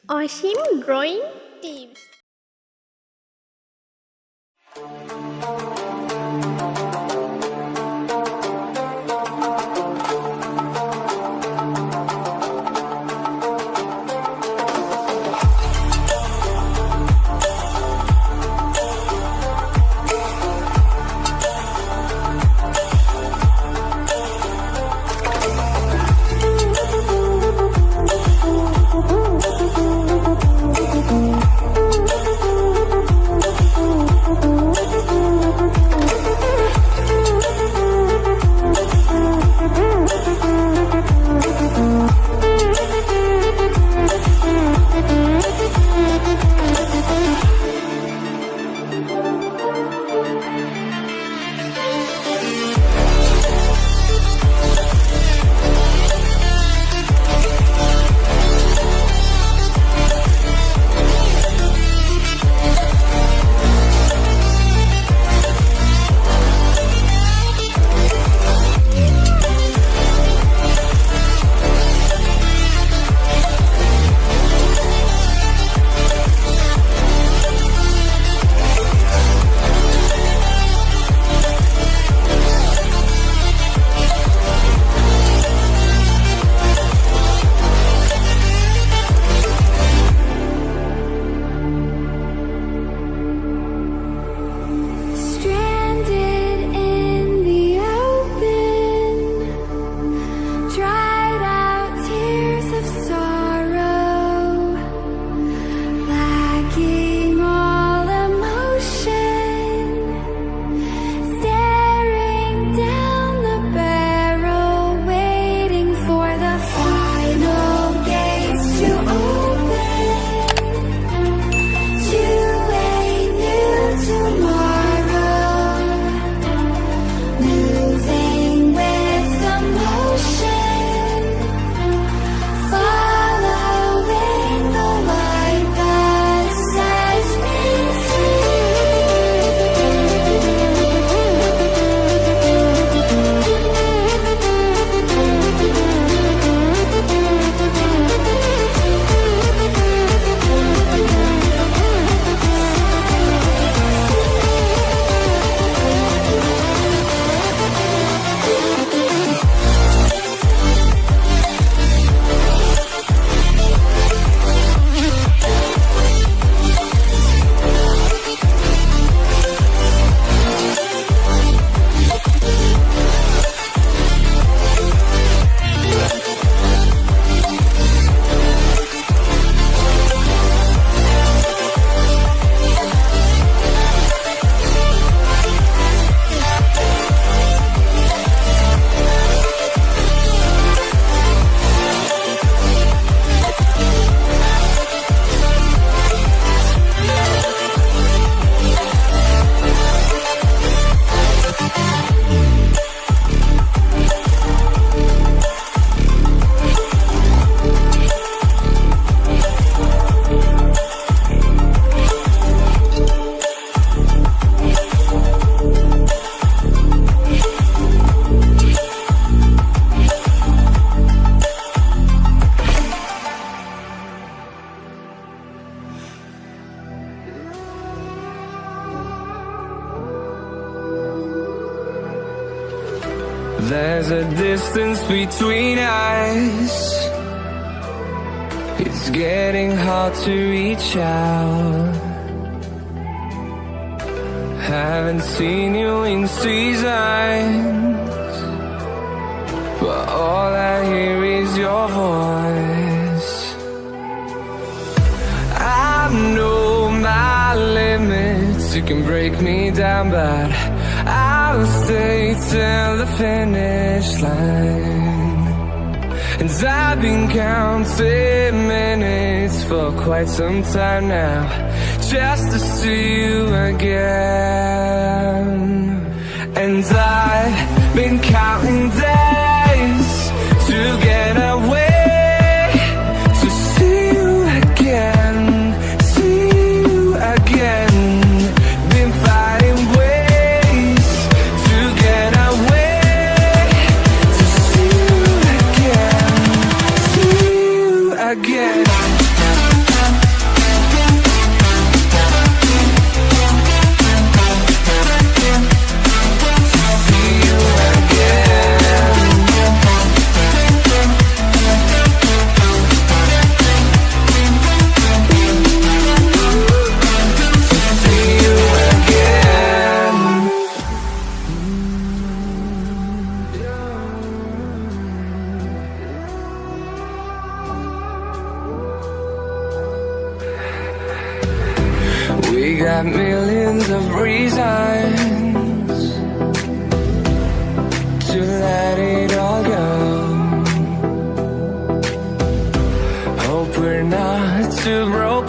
Ashim drawing tips. There's a distance between us. It's getting hard to reach out. Haven't seen you in seasons, but all I hear is your voice. I know my limits, you can break me down, but I'll stay till the finish line. And I've been counting minutes for quite some time now, just to see you again. And I've been counting days to get away, to see you again, see you again. Been fighting ways to get away, to see you again, see you again. We got millions of reasons to let it all go. Hope we're not too broken